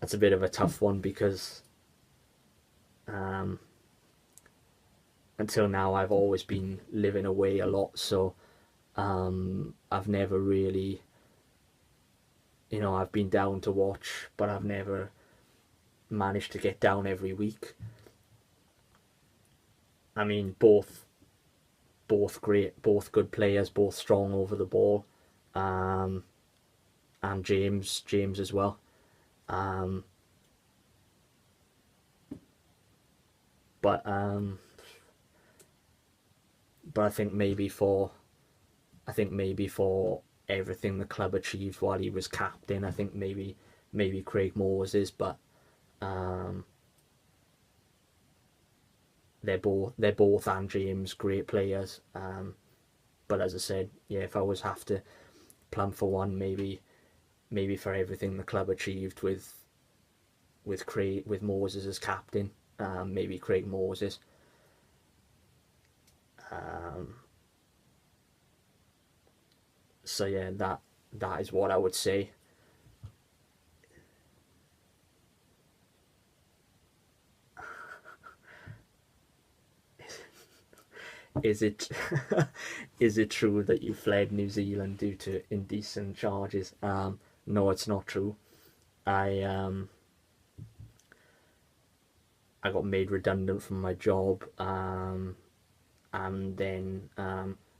that's a bit of a tough one because um, until now I've always been living away a lot, so I've never really, I've been down to watch, but I've never managed to get down every week. I mean, both great, both good players, both strong over the ball, um, and James as well. Um, but um, but I think maybe for everything the club achieved while he was captain, I think maybe Craig Moses, but um, they're both and James great players. But as I said, yeah, if I was have to plan for one, maybe for everything the club achieved with Moses as captain, maybe Craig Moses. Um, so yeah, that is what I would say. Is it is it true that you fled New Zealand due to indecent charges? No, it's not true. I um, I got made redundant from my job, and then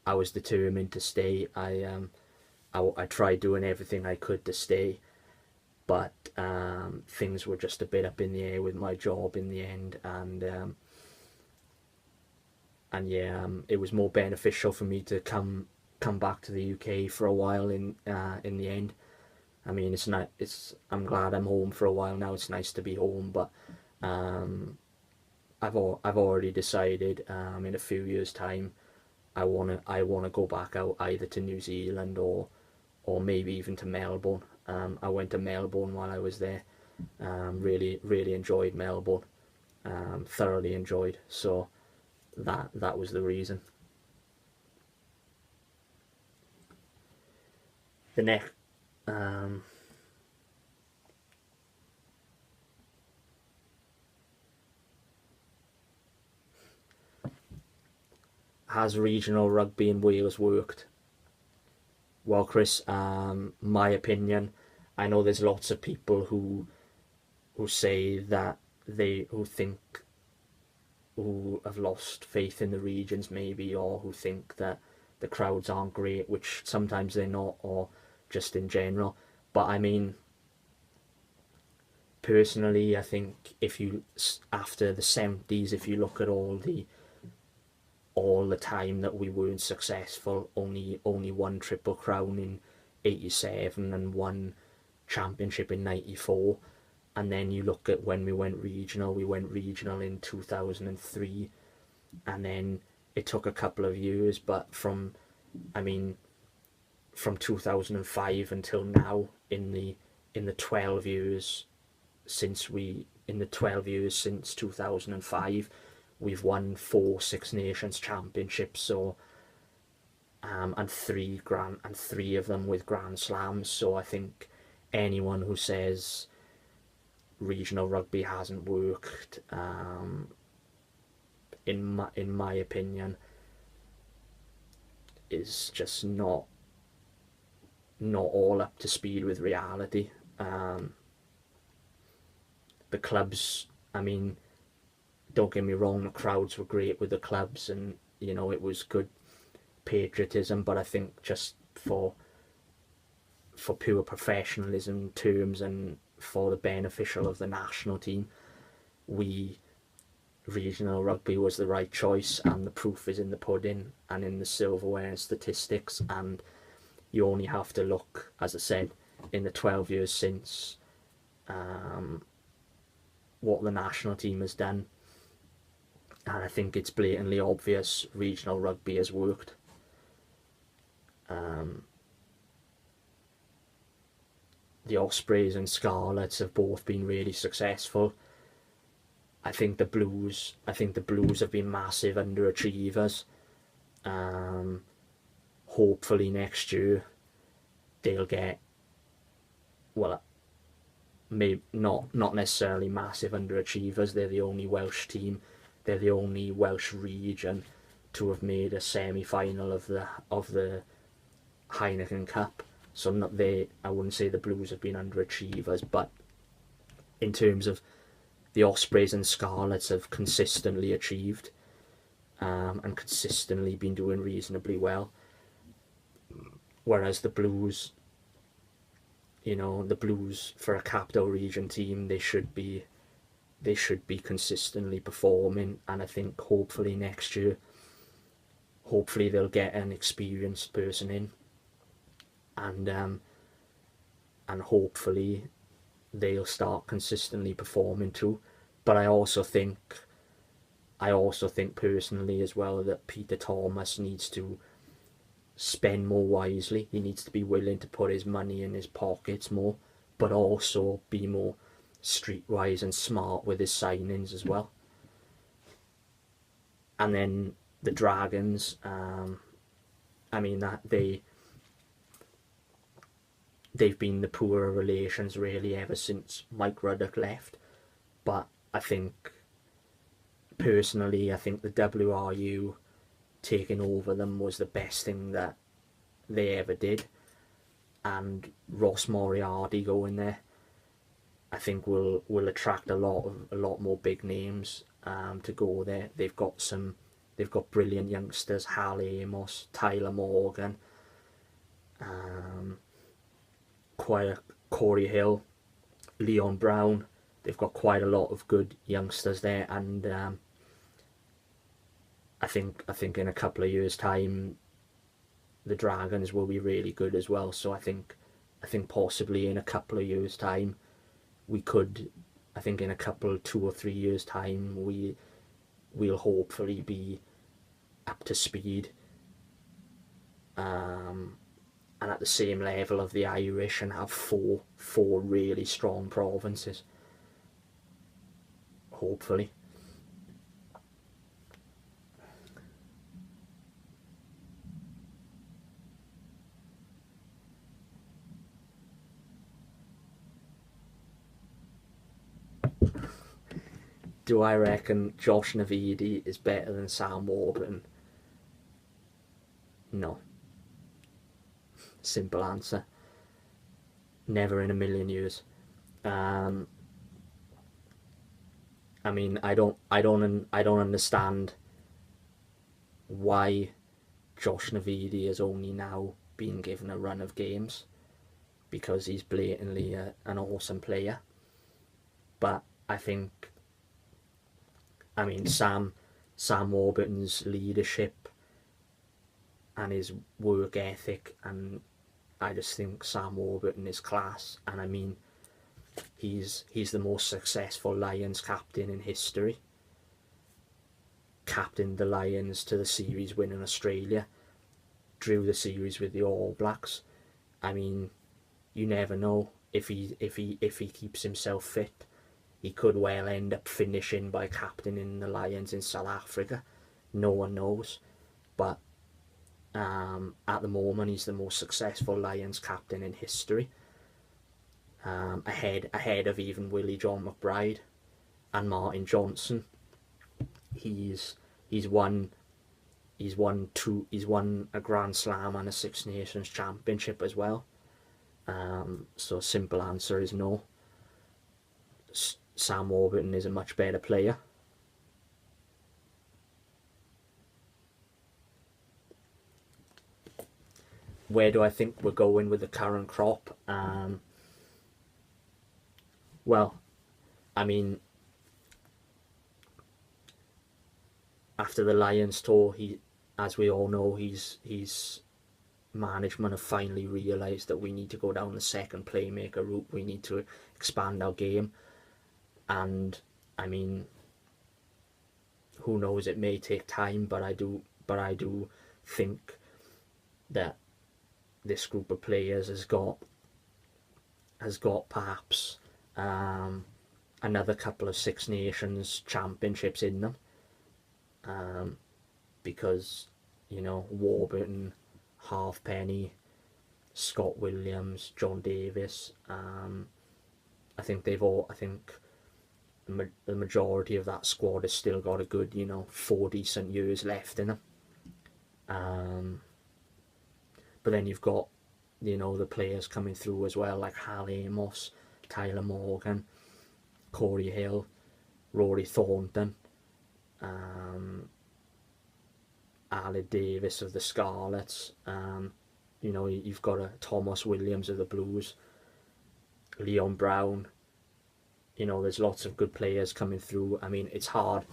I was determined to stay. I tried doing everything I could to stay, but things were just a bit up in the air with my job in the end, and yeah, it was more beneficial for me to come back to the UK for a while in the end. I mean, it's not. It's. I'm glad I'm home for a while now. It's nice to be home, but um, I've already decided in a few years' time I wanna go back out either to New Zealand or maybe even to Melbourne. I went to Melbourne while I was there. Really enjoyed Melbourne. Thoroughly enjoyed. So that was the reason. The next um, has regional rugby in Wales worked? Well, Chris, my opinion, I know there's lots of people who say that they who think who have lost faith in the regions maybe, or who think that the crowds aren't great, which sometimes they're not, or just in general. But I mean, personally, I think if you after the 70s, if you look at all the time that we weren't successful, only one triple crown in '87 and one championship in '94, and then you look at when we went regional in 2003, and then it took a couple of years, but I mean, from 2005 until now, in the 12 years in the 12 years since 2005, we've won four Six Nations championships, so and three of them with Grand Slams. So I think anyone who says regional rugby hasn't worked, in my opinion, is just not all up to speed with reality. The clubs, I mean, don't get me wrong, the crowds were great with the clubs, and it was good patriotism. But I think just for pure professionalism terms and for the beneficial of the national team, we regional rugby was the right choice, and the proof is in the pudding and in the silverware and statistics. And you only have to look, as I said, in the 12 years since, what the national team has done, and I think it's blatantly obvious regional rugby has worked. Um, the Ospreys and Scarlets have both been really successful. I think the Blues have been massive underachievers. Um, Hopefully next year they'll get, well, maybe not necessarily massive underachievers. They're the only Welsh team, they're the only Welsh region to have made a semi-final of the Heineken Cup. So not they, I wouldn't say the Blues have been underachievers, but in terms of the Ospreys and Scarlets have consistently achieved, and consistently been doing reasonably well. Whereas the Blues, the Blues for a capital region team, they should be consistently performing, and I think hopefully next year, hopefully they'll get an experienced person in, and hopefully they'll start consistently performing too. But I also think personally as well that Peter Thomas needs to spend more wisely. He needs to be willing to put his money in his pockets more, but also be more streetwise and smart with his signings as well. And then the Dragons, I mean that they've been the poorer relations really ever since Mike Ruddock left. But I think personally, I think the WRU taking over them was the best thing that they ever did, and Ross Moriarty going there, I think will attract a lot more big names to go there. They've got brilliant youngsters: Hal Amos, Tyler Morgan, Corey Hill, Leon Brown. They've got quite a lot of good youngsters there, and I think in a couple of years' time, the Dragons will be really good as well. So I think possibly in a couple of years' time, we could. I think in a couple, 2 or 3 years' time, we'll hopefully be up to speed, and at the same level of the Irish, and have four really strong provinces. Hopefully. Do I reckon Josh Navidi is better than Sam Warburton? No. Simple answer. Never in a million years. I mean, I don't understand why Josh Navidi has only now been given a run of games, because he's blatantly an awesome player. But I think, I mean, Sam Warburton's leadership and his work ethic, and I just think Sam Warburton is class. And I mean, he's the most successful Lions captain in history. Captained the Lions to the series win in Australia, drew the series with the All Blacks. I mean, you never know if he keeps himself fit. He could well end up finishing by captaining the Lions in South Africa. No one knows. But at the moment, he's the most successful Lions captain in history. Ahead of even Willie John McBride and Martin Johnson. He's won a Grand Slam and a Six Nations Championship as well. So simple answer is no. Sam Warburton is a much better player. Where do I think we're going with the current crop? Well, I mean, after the Lions tour, as we all know, he's management have finally realised that we need to go down the second playmaker route. We need to expand our game. And I mean, who knows, it may take time, but I do think that this group of players has got perhaps another couple of Six Nations championships in them, because Warburton, Halfpenny, Scott Williams, John Davis, I think the majority of that squad has still got a good, 4 decent years left in them. Um, but then you've got, the players coming through as well, like Hal Amos, Tyler Morgan, Corey Hill, Rory Thornton, um, Aled Davis of the Scarlets. You've got a Thomas Williams of the Blues, Leon Brown. There's lots of good players coming through. I mean, it's hard